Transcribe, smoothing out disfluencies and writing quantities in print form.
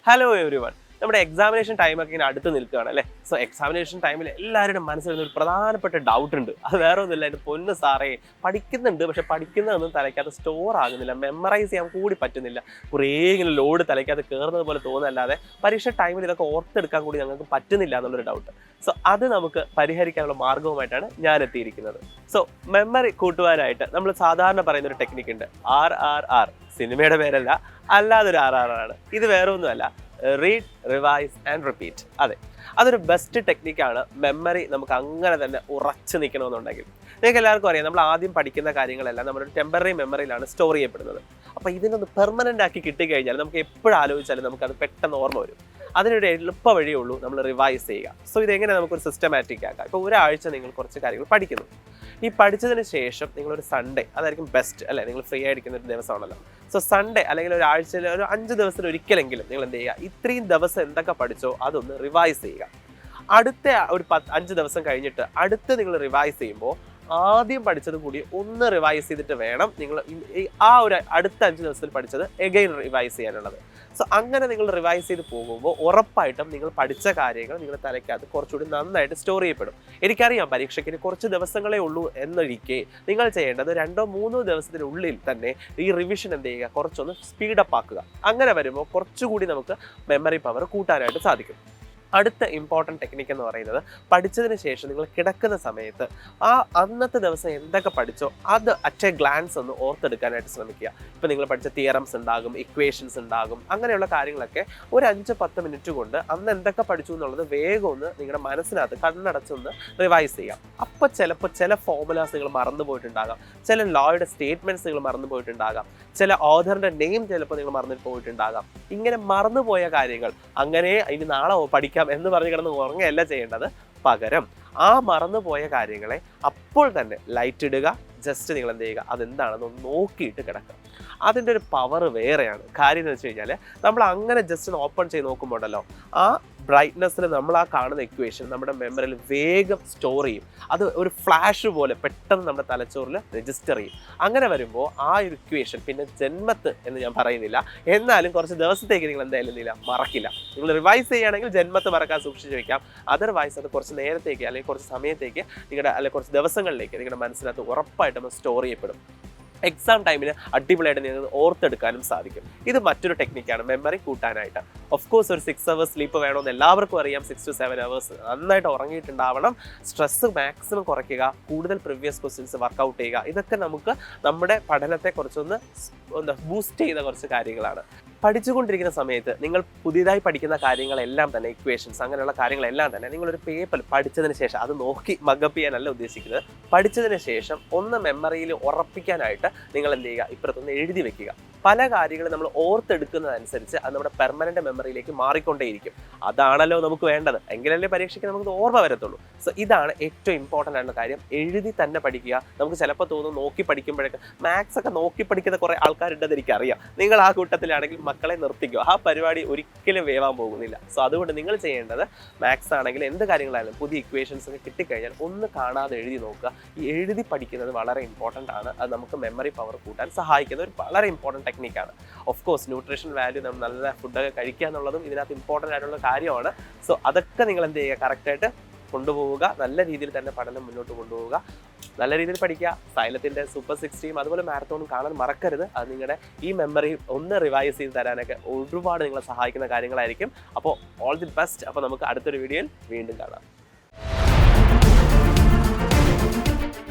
Hello every one. നമ്മുടെ examination ടൈമൊക്കെ ഇങ്ങനെ അടുത്ത് നിൽക്കുകയാണ് അല്ലേ. സോ എക്സാമിനേഷൻ ടൈമിൽ എല്ലാവരുടെ മനസ്സിൽ ഒരു പ്രധാനപ്പെട്ട ഡൗട്ട് ഉണ്ട്. അത് വേറെ ഒന്നുമില്ല, എൻ്റെ പൊന്ന് സാറേ, പഠിക്കുന്നുണ്ട് പക്ഷെ പഠിക്കുന്നതൊന്നും തലയ്ക്കകത്ത് സ്റ്റോർ ആകുന്നില്ല, മെമ്മറൈസ് ചെയ്യാൻ കൂടി പറ്റുന്നില്ല, കുറേ ഇങ്ങനെ ലോഡ് തലയ്ക്കകത്ത് കയറുന്നത് പോലെ തോന്നുന്നല്ലാതെ പരീക്ഷ ടൈമിൽ ഇതൊക്കെ ഓർത്തെടുക്കാൻ കൂടി ഞങ്ങൾക്ക് പറ്റുന്നില്ല എന്നുള്ളൊരു ഡൗട്ട്. സോ അത് നമുക്ക് പരിഹരിക്കാനുള്ള മാർഗവുമായിട്ടാണ് ഞാൻ എത്തിയിരിക്കുന്നത്. സോ മെമ്മറി കൂട്ടുവാനായിട്ട് നമ്മൾ സാധാരണ പറയുന്ന ഒരു ടെക്നിക്ക് ഉണ്ട്, RRR. സിനിമയുടെ പേരല്ല, അല്ലാതൊരു RRR ആണ്. ഇത് വേറെ ഒന്നുമല്ല, റീഡ്, റിവൈസ് ആൻഡ് റിപ്പീറ്റ്. അതെ, അതൊരു ബെസ്റ്റ് ടെക്നിക്കാണ് മെമ്മറി നമുക്ക് അങ്ങനെ തന്നെ ഉറച്ചു നിൽക്കണമെന്നുണ്ടെങ്കിൽ. നിങ്ങൾക്ക് എല്ലാവർക്കും അറിയാം, നമ്മൾ ആദ്യം പഠിക്കുന്ന കാര്യങ്ങളെല്ലാം നമ്മുടെ ടെമ്പററി മെമ്മറിയിലാണ് സ്റ്റോർ ചെയ്യപ്പെടുന്നത്. അപ്പോൾ ഇതിനൊന്ന് പെർമനൻ്റ് ആക്കി കിട്ടിക്കഴിഞ്ഞാൽ നമുക്ക് എപ്പോഴും ആലോചിച്ചാലും നമുക്കത് പെട്ടെന്ന് ഓർമ്മ വരും. അതിനൊരു എളുപ്പ വഴിയേ ഉള്ളൂ, നമ്മൾ റിവൈസ് ചെയ്യുക. സോ ഇതെങ്ങനെ നമുക്കൊരു സിസ്റ്റമാറ്റിക് ആക്കാം. ഇപ്പോൾ ഒരാഴ്ച നിങ്ങൾ കുറച്ച് കാര്യങ്ങൾ പഠിക്കുന്നു. ഈ പഠിച്ചതിന് ശേഷം നിങ്ങളൊരു സൺഡേ, അതായിരിക്കും ബെസ്റ്റ് അല്ലേ, നിങ്ങൾ ഫ്രീ ആയിരിക്കുന്ന ഒരു ദിവസമാണല്ലോ. സോ സൺഡേ അല്ലെങ്കിൽ ഒരാഴ്ചയിൽ ഒരു 5 ദിവസത്തിൽ ഒരിക്കലെങ്കിലും നിങ്ങൾ എന്ത് ചെയ്യുക, ഇത്രയും ദിവസം എന്തൊക്കെ പഠിച്ചോ അതൊന്ന് റിവൈസ് ചെയ്യുക. അടുത്ത ഒരു 5 ദിവസം കഴിഞ്ഞിട്ട് അടുത്ത് നിങ്ങൾ റിവൈസ് ചെയ്യുമ്പോൾ ആദ്യം പഠിച്ചത് കൂടി ഒന്ന് റിവൈസ് ചെയ്തിട്ട് വേണം നിങ്ങൾ ആ ഒരു അടുത്ത 5 ദിവസത്തിൽ പഠിച്ചത് എഗെയിൻ റിവൈസ് ചെയ്യാനുള്ളത്. സോ അങ്ങനെ നിങ്ങൾ റിവൈസ് ചെയ്ത് പോകുമ്പോൾ ഉറപ്പായിട്ടും നിങ്ങൾ പഠിച്ച കാര്യങ്ങൾ നിങ്ങളുടെ തലയ്ക്കകത്ത് കുറച്ചുകൂടി നന്നായിട്ട് സ്റ്റോർ ചെയ്യപ്പെടും. എനിക്കറിയാം പരീക്ഷയ്ക്ക് കുറച്ച് ദിവസങ്ങളേ ഉള്ളൂ എന്നൊരിക്കെ നിങ്ങൾ ചെയ്യേണ്ടത് 2-3 ദിവസത്തിനുള്ളിൽ തന്നെ ഈ റിവിഷൻ എന്ത് ചെയ്യുക, കുറച്ചൊന്ന് സ്പീഡപ്പ് ആക്കുക. അങ്ങനെ വരുമ്പോൾ കുറച്ചുകൂടി നമുക്ക് മെമ്മറി പവർ കൂട്ടാനായിട്ട് സാധിക്കും. അടുത്ത ഇമ്പോർട്ടൻറ്റ് ടെക്നിക്ക് എന്ന് പറയുന്നത്, പഠിച്ചതിന് ശേഷം നിങ്ങൾ കിടക്കുന്ന സമയത്ത് ആ അന്നത്തെ ദിവസം എന്തൊക്കെ പഠിച്ചോ അത് അറ്റ് എ ഗ്ലാൻസ് ഒന്ന് ഓർത്തെടുക്കാനായിട്ട് ശ്രമിക്കുക. ഇപ്പോൾ നിങ്ങൾ പഠിച്ച തിയറംസ് ഉണ്ടാകും, ഇക്വേഷൻസ് ഉണ്ടാകും, അങ്ങനെയുള്ള കാര്യങ്ങളൊക്കെ ഒരു 5-10 മിനിറ്റ് കൊണ്ട് അന്ന് എന്തൊക്കെ പഠിച്ചു എന്നുള്ളത് വേഗം ഒന്ന് നിങ്ങളുടെ മനസ്സിനകത്ത് കണ്ണടച്ചൊന്ന് റിവൈസ് ചെയ്യാം. അപ്പോൾ ചിലപ്പോൾ ചില ഫോർമുലാസ് നിങ്ങൾ മറന്നു പോയിട്ടുണ്ടാകാം, ചില ലോയുടെ സ്റ്റേറ്റ്മെൻറ്റ്സ് നിങ്ങൾ മറന്നു പോയിട്ടുണ്ടാകാം, ചില ഓഥറിൻ്റെ നെയിം ചിലപ്പോൾ നിങ്ങൾ മറന്നു പോയിട്ടുണ്ടാകാം. ഇങ്ങനെ മറന്നുപോയ കാര്യങ്ങൾ അങ്ങനെ ഇനി നാളെ പഠിക്കാം എന്ന് പറഞ്ഞ് കിടന്ന് ഉറങ്ങുകയല്ല ചെയ്യേണ്ടത്. പകരം ആ മറന്നുപോയ കാര്യങ്ങളെ അപ്പോൾ തന്നെ ലൈറ്റ് ഇടുക, ജസ്റ്റ് നിങ്ങൾ എന്ത് ചെയ്യുക, അതെന്താണെന്ന് നോക്കിയിട്ട് കിടക്കുക. അതിൻ്റെ ഒരു പവർ വേറെയാണ്. കാര്യം എന്ന് വെച്ച് കഴിഞ്ഞാൽ നമ്മൾ അങ്ങനെ ജസ്റ്റ് ഒന്ന് ഓപ്പൺ ചെയ്ത് നോക്കുമ്പോഴല്ലോ ആ ബ്രൈറ്റ്നസ്സിൽ നമ്മൾ ആ കാണുന്ന ഇക്വേഷൻ നമ്മുടെ മെമ്മറിയിൽ വേഗം സ്റ്റോർ ചെയ്യും. അത് ഒരു ഫ്ലാഷ് പോലെ പെട്ടെന്ന് നമ്മുടെ തലച്ചോറിൽ രജിസ്റ്റർ ചെയ്യും. അങ്ങനെ വരുമ്പോൾ ആ ഒരു ഇക്വേഷൻ പിന്നെ ജന്മത്ത് എന്ന് ഞാൻ പറയുന്നില്ല, എന്നാലും കുറച്ച് ദിവസത്തേക്ക് നിങ്ങൾ എന്തായാലും എന്തില്ല മറക്കില്ല. നിങ്ങൾ റിവൈസ് ചെയ്യുകയാണെങ്കിൽ ജന്മത്ത് മറക്കാൻ സൂക്ഷിച്ച് വയ്ക്കാം. അതർവൈസ് അത് കുറച്ച് നേരത്തേക്ക് അല്ലെങ്കിൽ കുറച്ച് സമയത്തേക്ക് നിങ്ങളുടെ അല്ലെങ്കിൽ കുറച്ച് ദിവസങ്ങളിലേക്ക് നിങ്ങളുടെ മനസ്സിനകത്ത് ഉറപ്പായിട്ടും സ്റ്റോർ ചെയ്യപ്പെടും. എക്സാം ടൈമിന് അടിപൊളിയായിട്ട് നിങ്ങൾക്ക് ഓർത്തെടുക്കാനും സാധിക്കും. ഇത് മറ്റൊരു ടെക്നിക്കാണ് മെമ്മറി കൂട്ടാനായിട്ട്. ഓഫ് കോഴ്സ് ഒരു 6 hours സ്ലീപ്പ് വേണമെന്ന് എല്ലാവർക്കും അറിയാം. 6 to 7 hours നന്നായിട്ട് ഉറങ്ങിയിട്ടുണ്ടാവണം. സ്ട്രെസ്സ് മാക്സിമം കുറയ്ക്കുക, കൂടുതൽ പ്രീവിയസ് ക്വസ്റ്റ്യൻസ് വർക്കൗട്ട് ചെയ്യുക. ഇതൊക്കെ നമുക്ക് നമ്മുടെ പഠനത്തെ കുറച്ചൊന്ന് ബൂസ്റ്റ് ചെയ്ത കുറച്ച് കാര്യങ്ങളാണ്. പഠിച്ചുകൊണ്ടിരിക്കുന്ന സമയത്ത് നിങ്ങൾ പുതിയതായി പഠിക്കുന്ന കാര്യങ്ങളെല്ലാം തന്നെ, ഇക്വേഷൻസ് അങ്ങനെയുള്ള കാര്യങ്ങളെല്ലാം തന്നെ നിങ്ങളൊരു പേപ്പർ പഠിച്ചതിന് ശേഷം അത് നോക്കി മഗപ്പ് ചെയ്യാനല്ല ഉദ്ദേശിക്കുന്നത്. പഠിച്ചതിന് ശേഷം ഒന്ന് മെമ്മറിയിൽ ഉറപ്പിക്കാനായിട്ട് നിങ്ങൾ എന്ത് ചെയ്യുക, ഇപ്പുറത്തൊന്ന് എഴുതി വെക്കുക. പല കാര്യങ്ങളും നമ്മൾ ഓർത്തെടുക്കുന്നതനുസരിച്ച് അത് നമ്മുടെ പെർമനന്റ് മെമ്മറിയിലേക്ക് മാറിക്കൊണ്ടേയിരിക്കും. അതാണല്ലോ നമുക്ക് വേണ്ടത്, എങ്കിലല്ലേ പരീക്ഷയ്ക്ക് നമുക്ക് ഓർമ്മ വരത്തുള്ളൂ. സോ ഇതാണ് ഏറ്റവും ഇമ്പോർട്ടൻ്റ് ആയിട്ടുള്ള കാര്യം. എഴുതി തന്നെ പഠിക്കുക. നമുക്ക് ചിലപ്പോൾ തോന്നും നോക്കി പഠിക്കുമ്പോഴൊക്കെ, മാത്സ് ഒക്കെ നോക്കി പഠിക്കുന്ന കുറേ ആൾക്കാരുണ്ടെന്ന് എനിക്കറിയാം. നിങ്ങൾ ആ കൂട്ടത്തിലാണെങ്കിൽ മക്കളെ നിർത്തിക്കുക. ആ പരിപാടി ഒരിക്കലും വേവാൻ പോകുന്നില്ല. സോ അതുകൊണ്ട് നിങ്ങൾ ചെയ്യേണ്ടത്, മാത്സ് ആണെങ്കിൽ എന്ത് കാര്യങ്ങളായാലും പുതിയ ഇക്വേഷൻസ് ഒക്കെ കിട്ടിക്കഴിഞ്ഞാൽ ഒന്ന് കാണാതെ എഴുതി നോക്കുക. ഈ എഴുതി പഠിക്കുന്നത് വളരെ ഇമ്പോർട്ടൻ്റ് ആണ്. അത് നമുക്ക് മെമ്മറി പവർ കൂട്ടാൻ സഹായിക്കുന്ന ഒരു വളരെ ഇമ്പോർട്ടൻ്റ് ടെക്നിക്കാണ്. ഓഫ് കോഴ്സ് ന്യൂട്രീഷൻ വാല്യൂ, നമ്മൾ നല്ല ഫുഡൊക്കെ കഴിക്കുക എന്നുള്ളതും ഇതിനകത്ത് ഇമ്പോർട്ടൻ്റ് ആയിട്ടുള്ള കാര്യമാണ്. സോ അതൊക്കെ നിങ്ങൾ എന്ത് ചെയ്യുക, കറക്റ്റായിട്ട് കൊണ്ടുപോവുക. നല്ല രീതിയിൽ തന്നെ പഠനം മുന്നോട്ട് കൊണ്ടുപോവുക. നല്ല രീതിയിൽ പഠിക്കുക. സൈലത്തിൻ്റെ സൂപ്പർ 60 അതുപോലെ മാരത്തോണും കാണാൻ മറക്കരുത്. അത് നിങ്ങളുടെ ഈ മെമ്മറി ഒന്ന് റിവൈസ് ചെയ്ത് തരാനൊക്കെ ഒരുപാട് നിങ്ങളെ സഹായിക്കുന്ന കാര്യങ്ങളായിരിക്കും. അപ്പോൾ ഓൾ ദി ബെസ്റ്റ്. അപ്പോൾ നമുക്ക് അടുത്തൊരു വീഡിയോയിൽ വീണ്ടും കാണാം.